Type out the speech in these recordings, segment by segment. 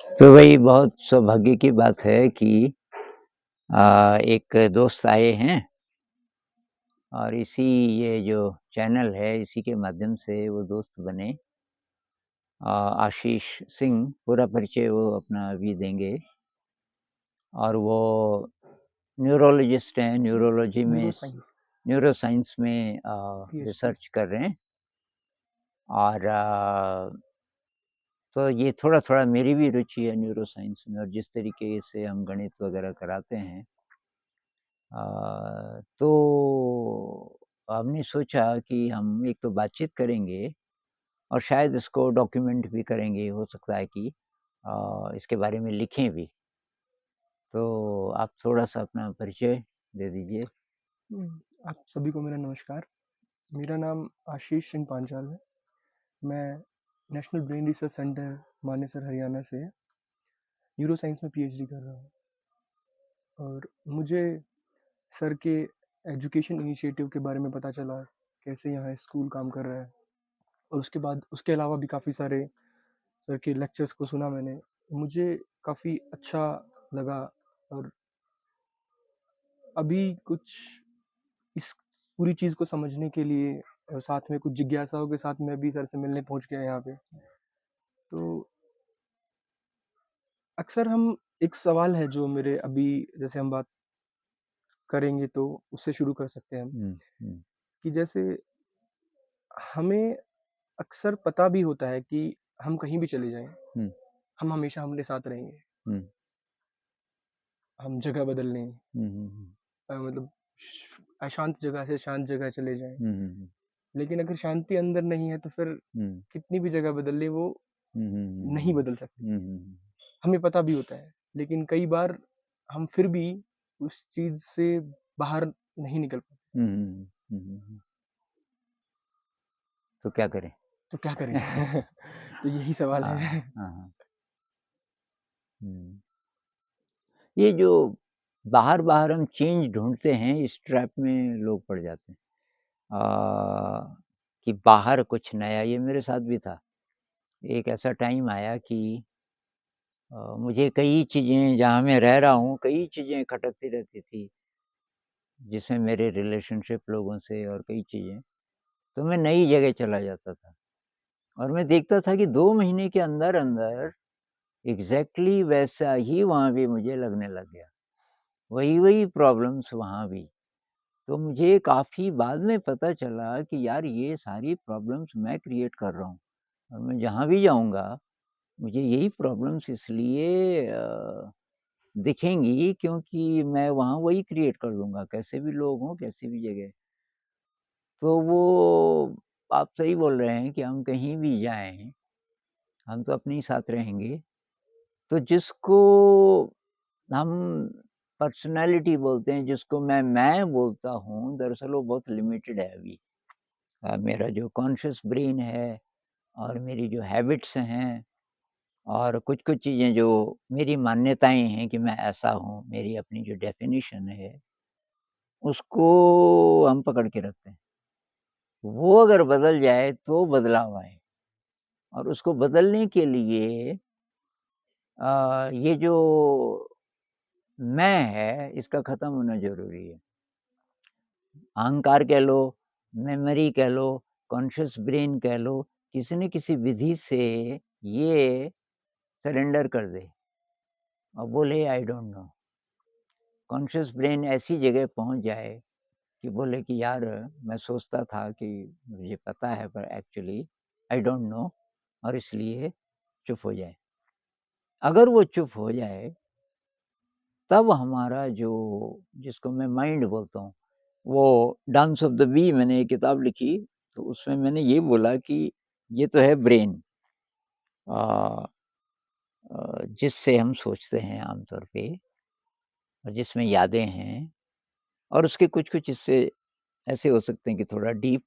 तो वही बहुत सौभाग्य की बात है कि एक दोस्त आए हैं और इसी ये जो चैनल है इसी के माध्यम से वो दोस्त बने। आशीष सिंह पूरा परिचय वो अपना अभी देंगे और वो न्यूरोलॉजिस्ट हैं, न्यूरोलॉजी में न्यूरोसाइंस न्यूरोसाइंस में पीएचडी। रिसर्च कर रहे हैं और तो ये थोड़ा-थोड़ा मेरी भी रुचि है न्यूरोसाइंस में और जिस तरीके से हम गणित वगैरह कराते हैं तो हमने सोचा कि हम एक तो बातचीत करेंगे और शायद इसको डॉक्यूमेंट भी करेंगे, हो सकता है कि इसके बारे में लिखें भी। तो आप थोड़ा-सा अपना परिचय दे दीजिए। आप सभी को मेरा नमस्कार। मेरा नाम आशीष सिंह पांचाल है। मैं national brain research centre Manesar Haryana से न्यूरोसाइंस में पीएचडी कर रहा हूँ। और मुझे सर के एजुकेशन इनिशिएटिव के बारे में पता चला, कैसे यहाँ स्कूल काम कर रहा है। और उसके बाद उसके अलावा भी काफ़ी सारे सर के लेक्चर्स को सुना मैंने। मुझे काफ़ी अच्छा लगा। और अभी कुछ इस पूरी चीज़ को समझने के लिए और साथ में कुछ जिज्ञासाओं के साथ मैं भी सर से मिलने पहुंच गया यहाँ पे। तो अक्सर हम एक सवाल है जो मेरे अभी, जैसे हम बात करेंगे तो उससे शुरू कर सकते हैं हम, हुँ, हुँ, कि जैसे हमें अक्सर पता भी होता है कि हम कहीं भी चले जाएं, हुँ, हम हमेशा हमारे साथ रहेंगे। हुँ, हम जगह बदल लें, हुँ, हुँ, मतलब अशांत जगह से शांत जगह चले जाएं। हुँ, हुँ, लेकिन अगर शांति अंदर नहीं है तो फिर हुँ, कितनी भी जगह बदल ले वो हुँ, हुँ, नहीं हुँ, बदल सकती। हुँ, हुँ, हमें पता भी होता है, लेकिन कई बार हम फिर भी उस चीज़ से बाहर नहीं निकल पाते। हुँ, हुँ, हुँ, हुँ, हुँ। तो क्या करें? तो क्या करें? तो यही सवाल हाँ, है। हाँ, हाँ। हुँ। ये जो बाहर-बाहर हम चेंज ढूँढते हैं, इस ट्रैप में लोग पड़ जाते हैं। कि बाहर कुछ नया, ये मेरे साथ भी था। एक ऐसा टाइम आया कि मुझे कई चीज़ें जहाँ मैं रह रहा हूँ, कई चीज़ें खटकती रहती थी, जिसमें मेरे रिलेशनशिप लोगों से और कई चीज़ें। तो मैं नई जगह चला जाता था और मैं देखता था कि 2 महीने के अंदर-अंदर एग्ज़ैक्टली वैसा ही वहाँ भी मुझे लगने लग गया। वही-वही प्रॉब्लम्स वहाँ भी। तो मुझे काफ़ी बाद में पता चला कि यार ये सारी प्रॉब्लम्स मैं क्रिएट कर रहा हूँ और मैं जहाँ भी जाऊँगा, मुझे यही प्रॉब्लम्स इसलिए दिखेंगी क्योंकि मैं वहाँ वही क्रिएट कर दूँगा, कैसे भी लोग हों, कैसी भी जगह। तो वो आप सही बोल रहे हैं कि हम कहीं भी जाएँ, हम तो अपने ही साथ रहेंगे। तो जिसको हम पर्सनैलिटी बोलते हैं, जिसको मैं बोलता हूँ, दरअसल वो बहुत लिमिटेड है अभी। मेरा जो कॉन्शियस ब्रेन है और मेरी जो हैबिट्स हैं और कुछ-कुछ चीज़ें जो मेरी मान्यताएँ हैं कि मैं ऐसा हूँ, मेरी अपनी जो डेफ़िनिशन है, उसको हम पकड़ के रखते हैं। वो अगर बदल जाए तो बदलाव आए और उसको बदलने के लिए ये जो मैं है, इसका ख़त्म होना ज़रूरी है। अहंकार कह लो, मेमोरी कह लो, कॉन्शियस ब्रेन कह लो, किसी न किसी विधि से ये सरेंडर कर दे और बोले I don't know. Conscious brain ऐसी जगह पहुँच जाए कि बोले कि यार मैं सोचता था कि मुझे पता है पर एक्चुअली आई डोंट नो और इसलिए चुप हो जाए। अगर वो चुप हो जाए तब हमारा जो जिसको मैं माइंड बोलता हूँ, वो डांस ऑफ द बी मैंने एक किताब लिखी, तो उसमें मैंने ये बोला कि ये तो है ब्रेन अ जिससे हम सोचते हैं आम तौर पे और जिसमें यादें हैं और उसके कुछ-कुछ हिस्से ऐसे हो सकते हैं कि थोड़ा डीप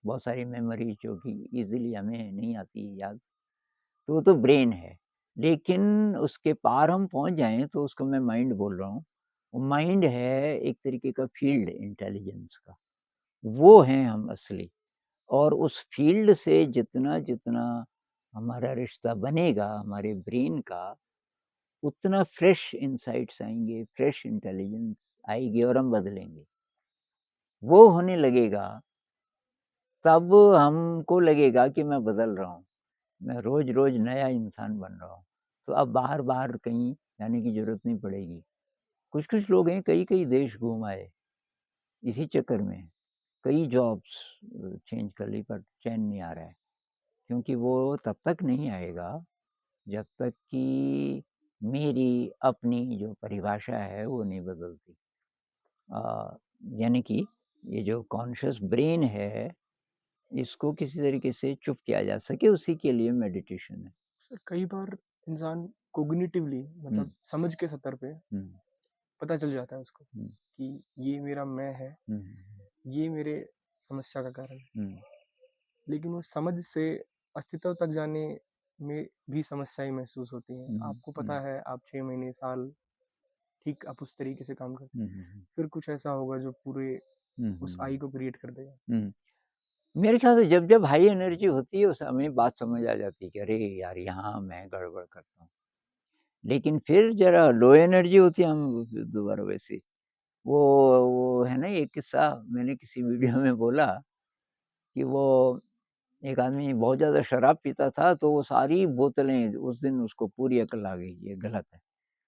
बहुत सारी मेमोरी जो कि ईज़िली हमें नहीं आती याद, तो वो तो ब्रेन है। लेकिन उसके पार हम पहुँच जाएँ तो उसको मैं माइंड बोल रहा हूँ। वो माइंड है एक तरीके का फ़ील्ड इंटेलिजेंस का, वो हैं हम असली और उस फ़ील्ड से जितना-जितना हमारा रिश्ता बनेगा हमारे ब्रेन का, उतना फ्रेश इनसाइट्स आएँगे, फ्रेश इंटेलिजेंस आएगी और हम बदलेंगे। वो होने लगेगा, तब हमको लगेगा कि मैं बदल रहा हूँ, मैं रोज़-रोज़ नया इंसान बन रहा हूँ। तो अब बाहर-बाहर कहीं जाने की ज़रूरत नहीं पड़ेगी। कुछ-कुछ लोग हैं कई-कई देश घूम आए, इसी चक्कर में। कई जॉब्स चेंज कर ली पर चैन नहीं आ रहा है, क्योंकि वो तब तक नहीं आएगा जब तक कि मेरी अपनी जो परिभाषा है वो नहीं बदलती। अ, यानी कि ये जो कॉन्शियस ब्रेन है, इसको किसी तरीके से चुप किया जा सके उसी के लिए मेडिटेशन है। सर कई बार इंसान कॉग्निटिवली हुँ, मतलब समझ के स्तर पे हुँ, पता चल जाता है उसको हुँ, कि ये मेरा मैं है, हुँ, ये मेरे समस्या का कारण है। हुँ, लेकिन वो समझ से अस्तित्व तक जाने में भी समस्याएं महसूस होती हैं। हुँ, आपको हुँ, पता है आप 6 महीने, साल ठीक आप उस तरीके से काम करते हैं। हुँ, हुँ, फिर कुछ ऐसा होगा जो पूरे हुँ, उस हुँ, आई को क्रिएट कर देगा। हुँ। मेरे ख्याल से जब-जब हाई एनर्जी होती है उस समय बात समझ आ जाती है कि अरे यार! यहाँ मैं गड़बड़ करता हूँ। लेकिन फिर ज़रा लो एनर्जी होती है हम फिर दोबारा वैसे वो वो है ना एक किस्सा मैंने किसी वीडियो में बोला कि वो एक आदमी बहुत ज़्यादा शराब पीता था तो वो सारी बोतलें उस दिन उसको पूरी अकल आ गई ये गलत है,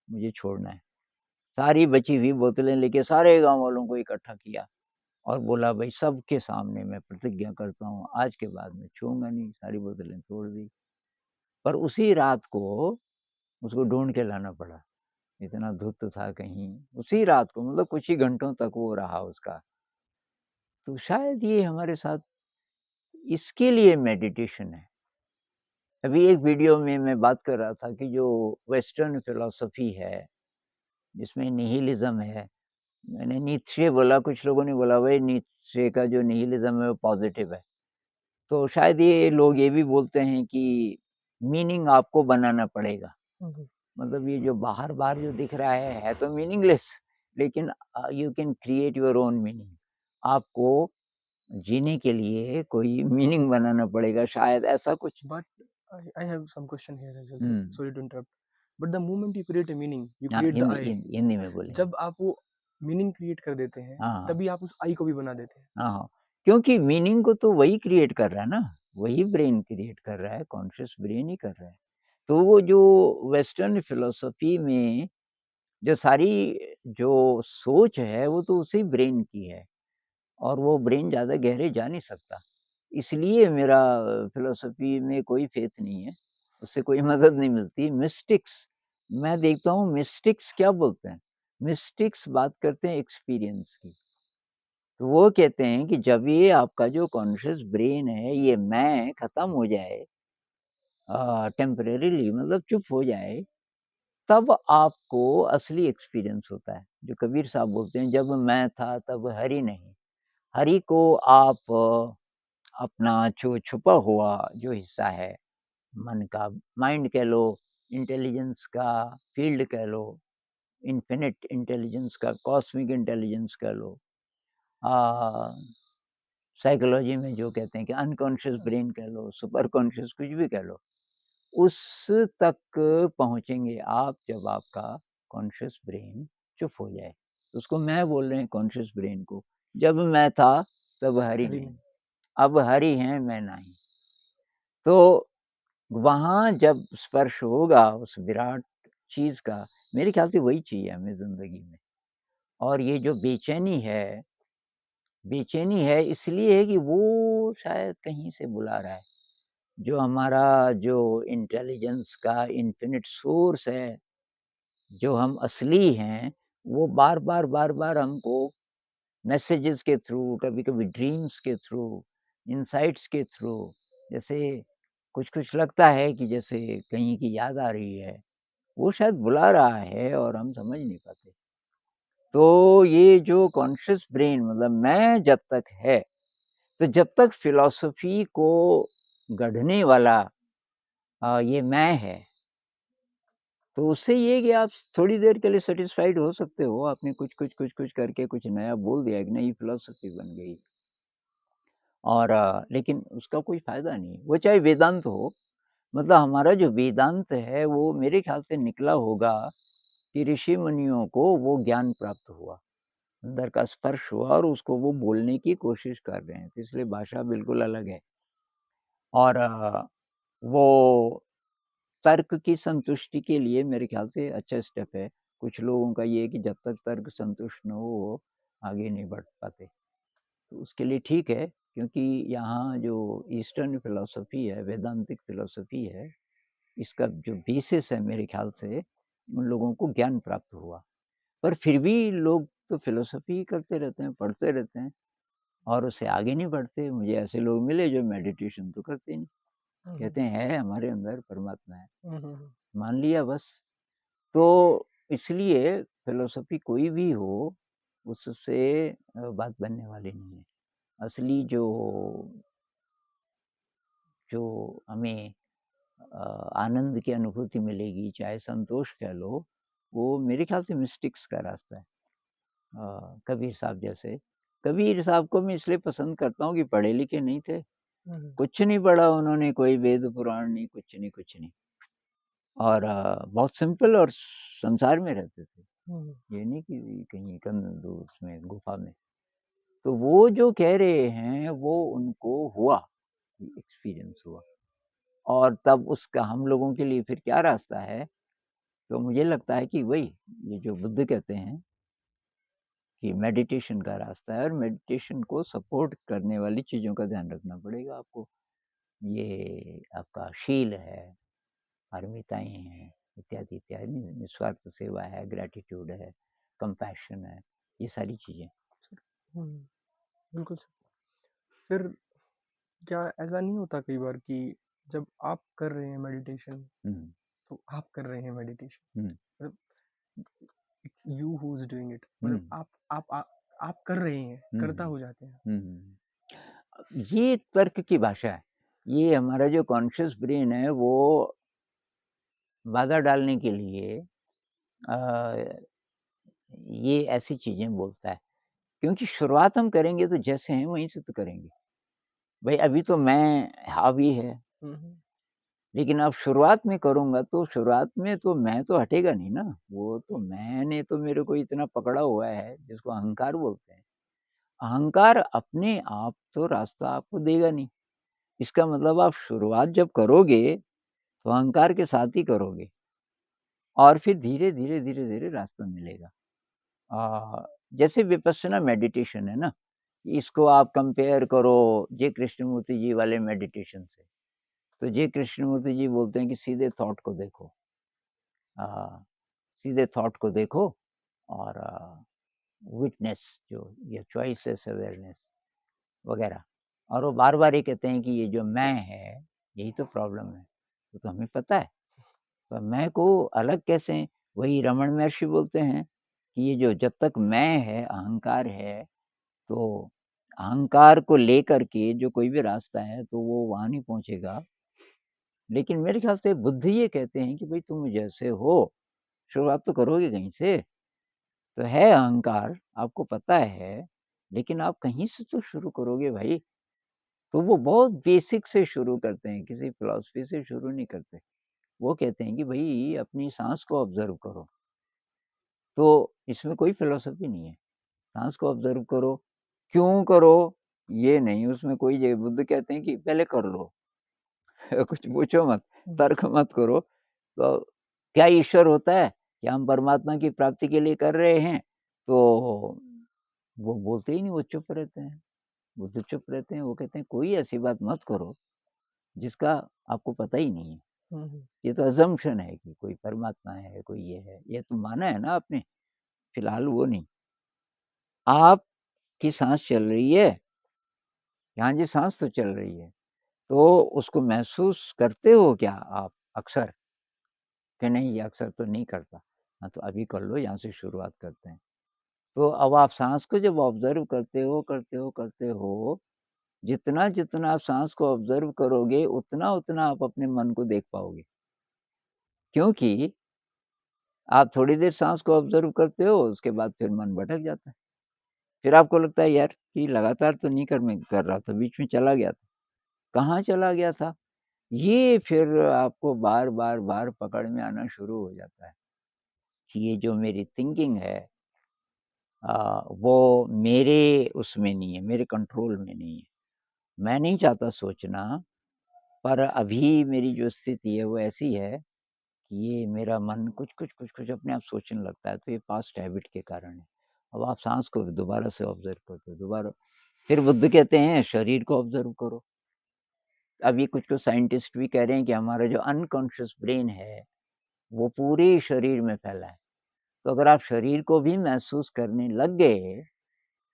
मुझे छोड़ना है। सारी बची हुई बोतलें लेके सारे गाँव वालों को इकट्ठा किया और बोला भई सबके सामने मैं प्रतिज्ञा करता हूँ आज के बाद मैं छूऊँगा नहीं, सारी बोतलें तोड़ दी। पर उसी रात को उसको ढूँढ के लाना पड़ा। इतना धुत था कहीं, उसी रात को मतलब कुछ ही घंटों तक वो रहा उसका। तो शायद ये हमारे साथ इसके लिए मेडिटेशन है। अभी एक वीडियो में मैं बात कर रहा था कि जो वेस्टर्न फिलॉसफी है, जिसमें निहिलिज़्म है, मैंने नीत्शे बोला, कुछ लोगों ने बोला भई नीत्शे का जो निहिलिज़्म है वो पॉज़िटिव है। तो शायद ये लोग ये भी बोलते हैं कि मीनिंग आपको बनाना पड़ेगा। जी। मतलब ये जो बाहर-बाहर जो दिख रहा है तो मीनिंगलेस लेकिन you can create your own meaning. आपको जीने के लिए कोई मीनिंग बनाना पड़ेगा शायद ऐसा कुछ। But I have some question here as well, sir. Hmm. Sorry to interrupt. But the moment you create a meaning, you हाँ, create the Hindi I. Hindi Hindi में बोलेंगे। जब आप वो मीनिंग क्रिएट कर देते हैं, हाँ, हाँ। तभी आप उस आई को भी बना देते हैं। हाँ, हाँ। क्योंकि मीनिंग को तो वही क्रिएट कर रहा है ना, वही ब्रेन क्रिएट कर रहा है, कॉन्शियस ब्रेन ही कर रहा है। तो वो जो वेस्टर्न फिलॉसफी में जो सारी जो सोच है, वो तो उसी ब्रेन की है और वो ब्रेन ज़्यादा गहरे जा नहीं सकता। इसलिए मेरा फिलॉसफी में कोई फ़ेथ नहीं है, उससे कोई मदद नहीं मिलती। मिस्टिक्स मैं देखता हूँ मिस्टिक्स क्या बोलते हैं? मिस्टिक्स बात करते हैं एक्सपीरियंस की। तो वो कहते हैं कि जब ये आपका जो कॉन्शियस ब्रेन है, ये मैं खत्म हो जाए टेम्परेरीली मतलब चुप हो जाए, तब आपको असली एक्सपीरियंस होता है। जो कबीर साहब बोलते हैं, "जब मैं था तब हरि नहीं।" हरि को आप अपना जो छुपा हुआ जो हिस्सा है, मन का, माइंड कह लो, इंटेलिजेंस का फील्ड कह लो, इन्फिनिट इंटेलिजेंस का, कॉस्मिक इंटेलिजेंस कह लो। अ, साइकोलॉजी में जो कहते हैं कि अनकॉन्शियस ब्रेन कह लो, सुपर कॉन्शियस कुछ भी कह लो, उस तक पहुँचेंगे आप जब आपका कॉन्शियस ब्रेन चुप हो जाए। उसको मैं बोल रहे हैं कॉन्शियस ब्रेन को। जब मैं था तब हरि हरी नहीं, नहीं। अब हरि हैं मैं नहीं। तो वहाँ जब स्पर्श होगा उस विराट चीज़ का, मेरे ख़्याल से वही चाहिए हमें ज़िंदगी में। और ये जो बेचैनी है इसलिए है कि वो शायद कहीं से बुला रहा है। जो हमारा जो इंटेलिजेंस का इन्फिनिट सोर्स है, जो हम असली हैं, वो बार-बार, बार-बार हमको मैसेजेस के थ्रू, कभी-कभी ड्रीम्स के थ्रू, इनसाइट्स के थ्रू, जैसे कुछ-कुछ लगता है कि जैसे कहीं की याद आ रही है, वो शायद बुला रहा है और हम समझ नहीं पाते। तो ये जो कॉन्शियस ब्रेन मतलब मैं जब तक है, तो जब तक फ़िलॉसफ़ी को गढ़ने वाला ये मैं है, तो उससे ये है कि आप थोड़ी देर के लिए सैटिस्फाइड हो सकते हो, आपने कुछ करके कुछ नया बोल दिया, एक नई फ़िलॉसफ़ी बन गई और लेकिन उसका कोई फ़ायदा नहीं है, वो चाहे वेदांत हो, मतलब हमारा जो वेदांत है वो मेरे ख्याल से निकला होगा कि ऋषि मुनियों को वो ज्ञान प्राप्त हुआ, अंदर का स्पर्श हुआ और उसको वो बोलने की कोशिश कर रहे हैं, तो इसलिए भाषा बिल्कुल अलग है। और वो तर्क की संतुष्टि के लिए मेरे ख्याल से अच्छा स्टेप है। कुछ लोगों का ये है कि जब तक तर्क संतुष्ट न हो, वो आगे नहीं बढ़ पाते। तो उसके लिए ठीक है, क्योंकि यहाँ जो ईस्टर्न फिलॉसफी है, वेदांतिक फिलॉसफी है, इसका जो बेसिस है मेरे ख्याल से उन लोगों को ज्ञान प्राप्त हुआ। पर फिर भी लोग तो फिलॉसफी ही करते रहते हैं, पढ़ते रहते हैं और उससे आगे नहीं बढ़ते। मुझे ऐसे लोग मिले जो मेडिटेशन तो करते नहीं, कहते हैं है हमारे अंदर परमात्मा है, मान लिया बस। तो इसलिए फिलॉसफी कोई भी हो, उससे बात बनने वाली नहीं है। असली जो जो हमें आनंद की अनुभूति मिलेगी, चाहे संतोष कह लो, वो मेरे ख्याल से मिस्टिक्स का रास्ता है। कबीर साहब जैसे, कबीर साहब को मैं इसलिए पसंद करता हूँ कि पढ़े लिखे नहीं थे, कुछ नहीं पढ़ा उन्होंने, कोई वेद पुराण नहीं, कुछ नहीं, कुछ नहीं। और बहुत सिंपल और संसार में रहते थे, ये नहीं कि कहीं उसमें गुफा में। तो वो जो कह रहे हैं वो उनको हुआ, एक्सपीरियंस हुआ, और तब उसका हम लोगों के लिए फिर क्या रास्ता है? तो मुझे लगता है कि वही ये जो बुद्ध कहते हैं कि मेडिटेशन का रास्ता है, और मेडिटेशन को सपोर्ट करने वाली चीज़ों का ध्यान रखना पड़ेगा आपको। ये आपका शील है, पारमिताएँ हैं, इत्यादि इत्यादि, निस्वार्थ सेवा है, ग्रैटिट्यूड है, कंपैशन है, ये सारी चीज़ें। बिल्कुल सर। फिर क्या ऐसा नहीं होता कई बार कि जब आप कर रहे हैं मेडिटेशन, तो आप कर रहे हैं मेडिटेशन, मतलब it's you who is doing it, मतलब आप कर रहे हैं, करता हो जाते हैं। ये तर्क की भाषा है। ये हमारा जो कॉन्शियस ब्रेन है वो बाधा डालने के लिए ये ऐसी चीज़ें बोलता है, क्योंकि शुरुआत हम करेंगे तो जैसे हैं वहीं से तो करेंगे। भाई अभी तो मैं हावी है, लेकिन अब शुरुआत में करूँगा तो शुरुआत में तो मैं तो हटेगा नहीं ना, वो तो मैंने तो मेरे को इतना पकड़ा हुआ है जिसको अहंकार बोलते हैं। अहंकार अपने आप तो रास्ता आपको देगा नहीं। इसका मतलब आप शुरुआत जब करोगे तो अहंकार के साथ ही करोगे और फिर धीरे-धीरे, धीरे-धीरे रास्ता मिलेगा। जैसे विपश्यना मेडिटेशन है ना, इसको आप कंपेयर करो जे कृष्णमूर्ति जी वाले मेडिटेशन से। तो जे कृष्णमूर्ति जी बोलते हैं कि सीधे थॉट को देखो, सीधे थॉट को देखो और विटनेस जो ये चॉइसेस अवेयरनेस वगैरह, और वो बार-बार ये कहते हैं कि ये जो मैं है, यही तो प्रॉब्लम है। वो तो हमें पता है, पर मैं को अलग कैसे? वही रमन महर्षि बोलते हैं कि ये जो जब तक मैं है, अहंकार है, तो अहंकार को लेकर के जो कोई भी रास्ता है, तो वो वहाँ नहीं पहुँचेगा। लेकिन मेरे ख्याल से बुद्ध ये कहते हैं कि भई तुम जैसे हो, शुरुआत तो करोगे कहीं से। तो है अहंकार, आपको पता है, लेकिन आप कहीं से तो शुरू करोगे भाई। तो वो बहुत बेसिक से शुरू करते हैं, किसी फिलॉसफी से शुरू नहीं करते। वो कहते हैं कि भई अपनी साँस को ऑब्ज़र्व करो। तो इसमें कोई फिलॉसफी नहीं है। साँस को ऑब्ज़र्व करो, क्यों करो? ये नहीं, उसमें कोई ये बुद्ध कहते हैं कि पहले कर लो। कुछ पूछो मत, तर्क मत करो। तो क्या ईश्वर होता है? क्या हम परमात्मा की प्राप्ति के लिए कर रहे हैं? तो वो बोलते ही नहीं, वो चुप रहते हैं। बुद्ध चुप रहते हैं, वो कहते हैं कोई ऐसी बात मत करो, जिसका आपको पता ही नहीं है। ये तो असम्पशन है कि कोई परमात्मा है, कोई ये है। ये तो माना है ना आपने, फिलहाल वो नहीं। आपकी साँस चल रही है, हाँ जी, साँस तो चल रही है। तो उसको महसूस करते हो क्या आप अक्सर? कि नहीं, ये अक्सर तो नहीं करता। हाँ, तो अभी कर लो, यहाँ से शुरुआत करते हैं। तो अब आप साँस को जब ऑब्ज़र्व करते हो, जितना आप साँस को ऑब्ज़र्व करोगे, उतना आप अपने मन को देख पाओगे। क्योंकि आप थोड़ी देर साँस को ऑब्ज़र्व करते हो, उसके बाद फिर मन भटक जाता है। फिर आपको लगता है यार कि लगातार तो नहीं कर रहा था, बीच में चला गया था। कहाँ चला गया था? ये फिर आपको बार पकड़ में आना शुरू हो जाता है कि ये जो मेरी थिंकिंग है वो मेरे उसमें नहीं है, मेरे कंट्रोल में नहीं है। मैं नहीं चाहता सोचना, पर अभी मेरी जो स्थिति है वो ऐसी है कि ये मेरा मन कुछ अपने आप सोचने लगता है, तो ये पास्ट हैबिट के कारण है। अब आप साँस को दोबारा से ऑब्ज़र्व करते हो, दोबारा फिर बुद्ध कहते हैं शरीर को ऑब्ज़र्व करो। अब ये कुछ साइंटिस्ट भी कह रहे हैं कि हमारा जो अनकॉन्शियस ब्रेन है, वो पूरे शरीर में फैला है। तो अगर आप शरीर को भी महसूस करने लग गए,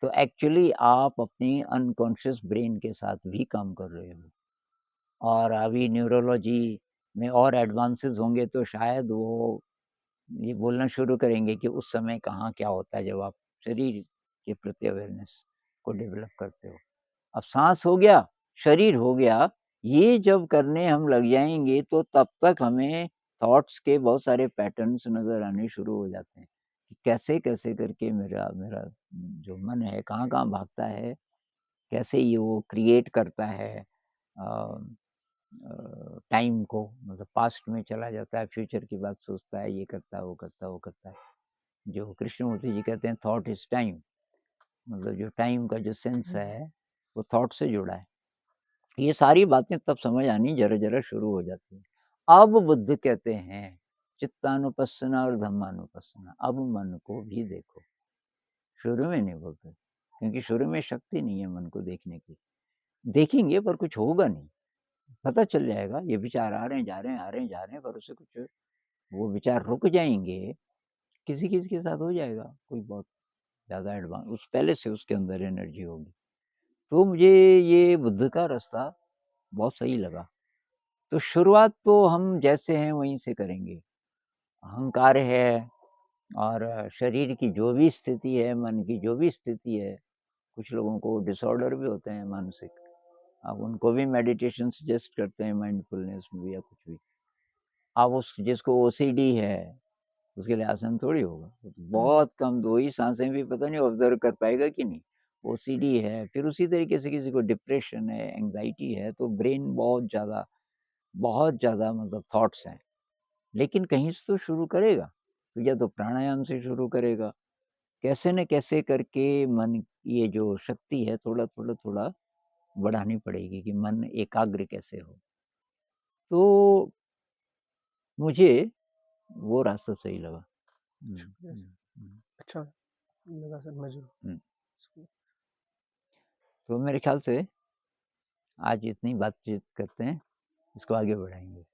तो एक्चुअली आप अपनी अनकॉन्शियस ब्रेन के साथ भी काम कर रहे हो। और अभी न्यूरोलॉजी में और एडवांसेस होंगे तो शायद वो ये बोलना शुरू करेंगे कि उस समय कहाँ क्या होता है जब आप शरीर के प्रति अवेयरनेस को डेवलप करते हो। अब साँस हो गया, शरीर हो गया, ये जब करने हम लग जाएँगे तो तब तक हमें थॉट्स के बहुत सारे पैटर्न्स नज़र आने शुरू हो जाते हैं, कि कैसे-कैसे करके मेरा मेरा जो मन है कहाँ-कहाँ भागता है, कैसे ये वो क्रिएट करता है अ टाइम को, मतलब पास्ट में चला जाता है, फ्यूचर की बात सोचता है, ये करता है, वो करता है, वो करता है। जो कृष्णमूर्ति जी कहते हैं थॉट इज़ टाइम, मतलब जो टाइम का जो सेंस है, वो थॉट से जुड़ा है। ये सारी बातें तब समझ आनी ज़रा-ज़रा शुरू हो जाती हैं। अब बुद्ध कहते हैं, चित्तानुपස්සना और धम्मानुपස්සना, अब मन को भी देखो। शुरू में नहीं बोलते, क्योंकि शुरू में शक्ति नहीं है मन को देखने की। देखेंगे पर कुछ होगा नहीं, पता चल जाएगा ये विचार आ रहे हैं, जा रहे हैं, आ रहे हैं, जा रहे हैं, पर उससे कुछ वो विचार रुक जाएँगे, किसी-किसी के साथ हो जाएगा, कोई बहुत ज़्यादा उस पहले से उसके अंदर एनर्जी होगी। तो मुझे ये बुद्ध का रास्ता बहुत सही लगा। तो शुरुआत तो हम जैसे हैं वहीं से करेंगे। अहंकार है और शरीर की जो भी स्थिति है, मन की जो भी स्थिति है, कुछ लोगों को डिसऑर्डर भी होते हैं मानसिक, आप उनको भी मेडिटेशन सजेस्ट करते हैं माइंडफुलनेस में भी या कुछ भी। अब उस जिसको ओसीडी है, उसके लिए आसान थोड़ी होगा। वो तो बहुत कम 2 ही साँसें भी पता नहीं ऑब्ज़र्व कर पाएगा कि नहीं। ओसीडी है, फिर उसी तरीके से किसी को डिप्रेशन है, एंग्ज़ायटी है, तो ब्रेन बहुत ज़्यादा मतलब थॉट्स हैं। लेकिन कहीं से तो शुरू करेगा, तो या तो प्राणायाम से शुरू करेगा, कैसे न कैसे करके मन की ये जो शक्ति है थोड़ा बढ़ानी पड़ेगी कि मन एकाग्र कैसे हो। तो मुझे वो रास्ता सही लगा। शुक्रिया सर। अच्छा लगा सर, मैं ज़रूर हुँ। इसको तो मेरे ख़्याल से आज इतनी बातचीत करते हैं, इसको आगे बढ़ाएँगे।